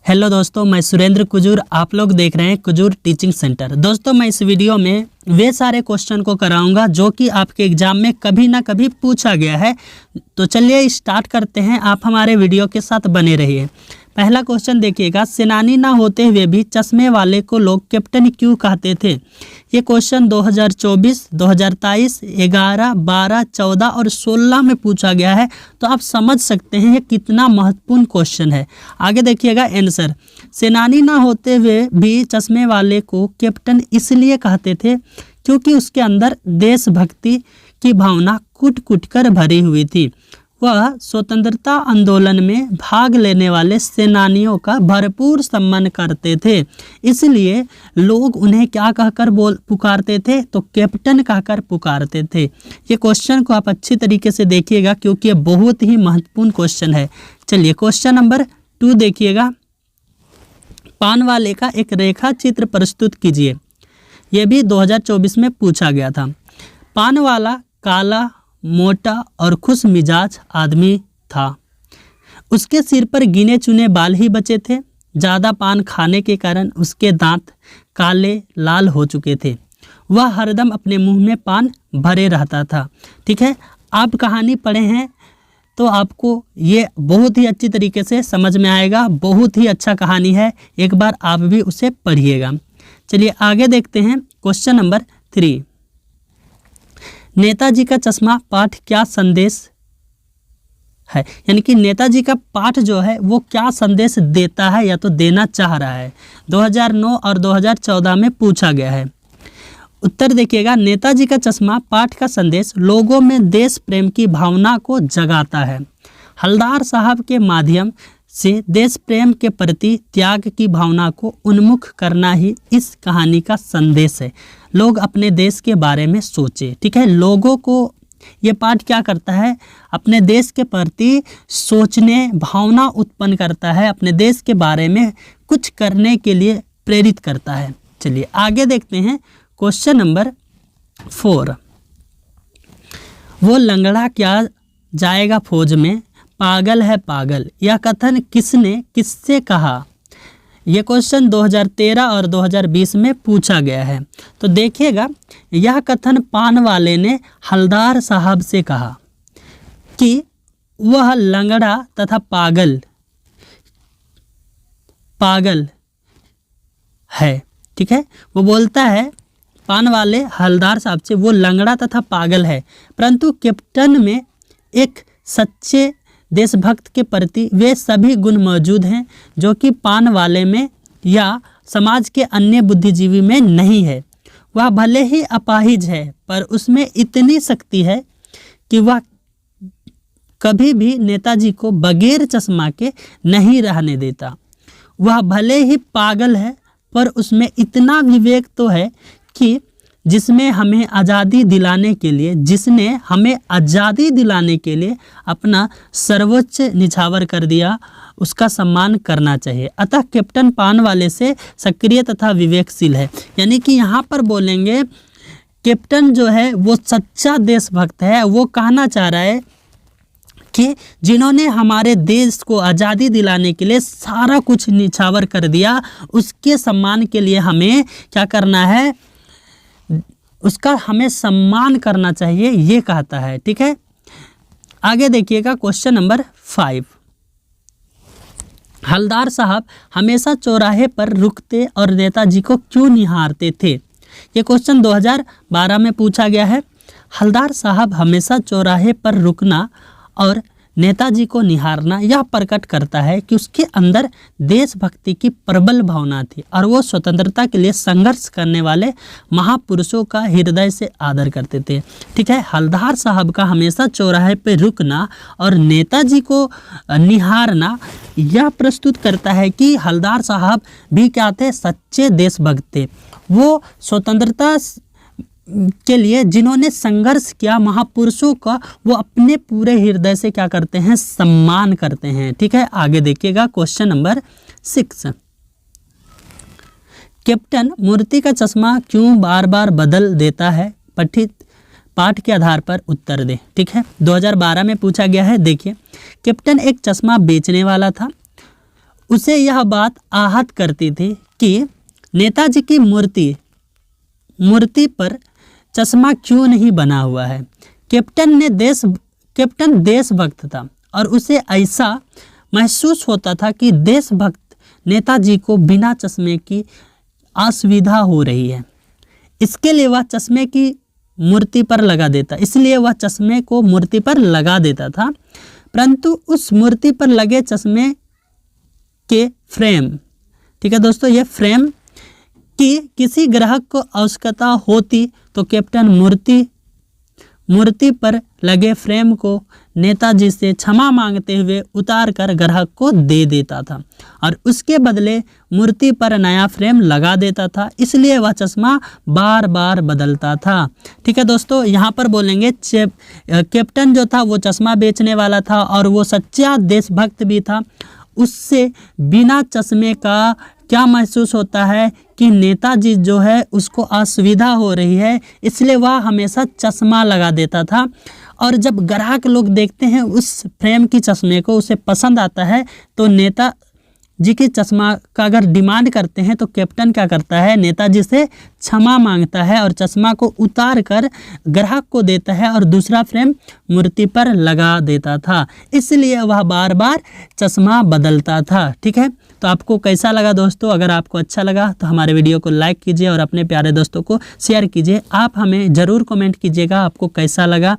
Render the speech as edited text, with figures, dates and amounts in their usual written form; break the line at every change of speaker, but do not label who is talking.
Hello दोस्तों, मैं सुरेंद्र कुजूर। आप लोग देख रहे हैं कुजूर टीचिंग सेंटर। दोस्तों, मैं इस वीडियो में वे सारे क्वेश्चन को कराऊंगा जो कि आपके एग्जाम में कभी ना कभी पूछा गया है। तो चलिए स्टार्ट करते हैं। आप हमारे वीडियो के साथ बने रहिए। पहला क्वेश्चन देखिएगा, सेनानी ना होते हुए भी चश्मे वाले को लोग कैप्टन क्यों कहते थे? ये क्वेश्चन 2024, 2023, 11, 12, 14 और 16 में पूछा गया है। तो आप समझ सकते हैं ये कितना महत्वपूर्ण क्वेश्चन है। आगे देखिएगा आंसर, सेनानी ना होते हुए भी चश्मे वाले को कैप्टन इसलिए कहते थे क्योंकि उसके अंदर देशभक्ति की भावना कूट कूट कर भरी हुई थी। वह स्वतंत्रता आंदोलन में भाग लेने वाले सेनानियों का भरपूर सम्मान करते थे, इसलिए लोग उन्हें क्या कहकर पुकारते थे? तो कैप्टन कहकर पुकारते थे। ये क्वेश्चन को आप अच्छी तरीके से देखिएगा क्योंकि ये बहुत ही महत्वपूर्ण क्वेश्चन है। चलिए क्वेश्चन नंबर 2 देखिएगा, पान वाले का एक रेखा चित्र प्रस्तुत कीजिए। यह भी 2024 में पूछा गया था। पान वाला काला, मोटा और खुश मिजाज आदमी था। उसके सिर पर गिने चुने बाल ही बचे थे। ज़्यादा पान खाने के कारण उसके दांत काले लाल हो चुके थे। वह हरदम अपने मुंह में पान भरे रहता था। ठीक है, आप कहानी पढ़े हैं तो आपको ये बहुत ही अच्छी तरीके से समझ में आएगा। बहुत ही अच्छा कहानी है, एक बार आप भी उसे पढ़िएगा। चलिए आगे देखते हैं क्वेश्चन नंबर 3। नेताजी का चश्मा पाठ क्या संदेश है? यानी कि नेताजी का पाठ जो है वो क्या संदेश देता है या तो देना चाह रहा है? 2009 और 2014 में पूछा गया है। उत्तर देखिएगा, नेताजी का चश्मा पाठ का संदेश लोगों में देश प्रेम की भावना को जगाता है। हलदार साहब के माध्यम से देश प्रेम के प्रति त्याग की भावना को उन्मुख करना ही इस कहानी का संदेश है। लोग अपने देश के बारे में सोचें। ठीक है, लोगों को ये पाठ क्या करता है? अपने देश के प्रति सोचने, भावना उत्पन्न करता है, अपने देश के बारे में कुछ करने के लिए प्रेरित करता है। चलिए आगे देखते हैं क्वेश्चन नंबर 4। वो लंगड़ा क्या जाएगा फौज में, पागल है पागल, यह कथन किसने किससे कहा? यह क्वेश्चन 2013 और 2020 में पूछा गया है। तो देखिएगा, यह कथन पान वाले ने हलदार साहब से कहा कि वह लंगड़ा तथा पागल है। ठीक है, वो बोलता है पान वाले हलदार साहब से वो लंगड़ा तथा पागल है, परंतु कैप्टन में एक सच्चे देशभक्त के प्रति वे सभी गुण मौजूद हैं जो कि पान वाले में या समाज के अन्य बुद्धिजीवी में नहीं है। वह भले ही अपाहिज है पर उसमें इतनी शक्ति है कि वह कभी भी नेताजी को बगैर चश्मा के नहीं रहने देता। वह भले ही पागल है पर उसमें इतना विवेक तो है कि जिसने हमें आज़ादी दिलाने के लिए अपना सर्वोच्च निछावर कर दिया, उसका सम्मान करना चाहिए। अतः कैप्टन पान वाले से सक्रिय तथा विवेकशील है। यानी कि यहाँ पर बोलेंगे कैप्टन जो है वो सच्चा देशभक्त है। वो कहना चाह रहा है कि जिन्होंने हमारे देश को आज़ादी दिलाने के लिए सारा कुछ निछावर कर दिया, उसके सम्मान के लिए हमें क्या करना है? उसका हमें सम्मान करना चाहिए, ये कहता है। ठीक है, आगे देखिएगा क्वेश्चन नंबर 5। हलदार साहब हमेशा चौराहे पर रुकते और नेताजी को क्यों निहारते थे? ये क्वेश्चन 2012 में पूछा गया है। हलदार साहब हमेशा चौराहे पर रुकना और नेताजी को निहारना यह प्रकट करता है कि उसके अंदर देशभक्ति की प्रबल भावना थी और वो स्वतंत्रता के लिए संघर्ष करने वाले महापुरुषों का हृदय से आदर करते थे। ठीक है, हलदार साहब का हमेशा चौराहे पे रुकना और नेताजी को निहारना यह प्रस्तुत करता है कि हलदार साहब भी क्या थे? सच्चे देशभक्त थे। वो स्वतंत्रता के लिए जिन्होंने संघर्ष किया, महापुरुषों का वो अपने पूरे हृदय से क्या करते हैं? सम्मान करते हैं। ठीक है, आगे देखिएगा क्वेश्चन नंबर 6। कैप्टन मूर्ति का चश्मा क्यों बार बार बदल देता है? पठित पाठ के आधार पर उत्तर दें। ठीक है, 2012 में पूछा गया है। देखिए, कैप्टन एक चश्मा बेचने वाला था। उसे यह बात आहत करती थी कि नेताजी की मूर्ति पर चश्मा क्यों नहीं बना हुआ है। कैप्टन देशभक्त था और उसे ऐसा महसूस होता था कि देशभक्त नेताजी को बिना चश्मे की असुविधा हो रही है, इसके लिए वह चश्मे की मूर्ति पर लगा देता, इसलिए वह चश्मे को मूर्ति पर लगा देता था। परंतु उस मूर्ति पर लगे चश्मे के फ्रेम, ठीक है दोस्तों, ये फ्रेम की किसी ग्राहक को आवश्यकता होती तो कैप्टन मूर्ति पर लगे फ्रेम को नेताजी से क्षमा मांगते हुए उतार कर ग्राहक को दे देता था और उसके बदले मूर्ति पर नया फ्रेम लगा देता था, इसलिए वह चश्मा बार बार बदलता था। ठीक है दोस्तों, यहाँ पर बोलेंगे कैप्टन जो था वो चश्मा बेचने वाला था और वो सच्चा देशभक्त भी था। उससे बिना चश्मे का क्या महसूस होता है कि नेताजी जो है उसको असुविधा हो रही है, इसलिए वह हमेशा चश्मा लगा देता था। और जब ग्राहक लोग देखते हैं उस फ्रेम की चश्मे को, उसे पसंद आता है, तो नेताजी की चश्मा का अगर डिमांड करते हैं तो कैप्टन क्या करता है, नेताजी से क्षमा मांगता है और चश्मा को उतार कर ग्राहक को देता है और दूसरा फ्रेम मूर्ति पर लगा देता था, इसलिए वह बार बार चश्मा बदलता था। ठीक है, तो आपको कैसा लगा दोस्तों? अगर आपको अच्छा लगा तो हमारे वीडियो को लाइक कीजिए और अपने प्यारे दोस्तों को शेयर कीजिए। आप हमें ज़रूर कमेंट कीजिएगा आपको कैसा लगा।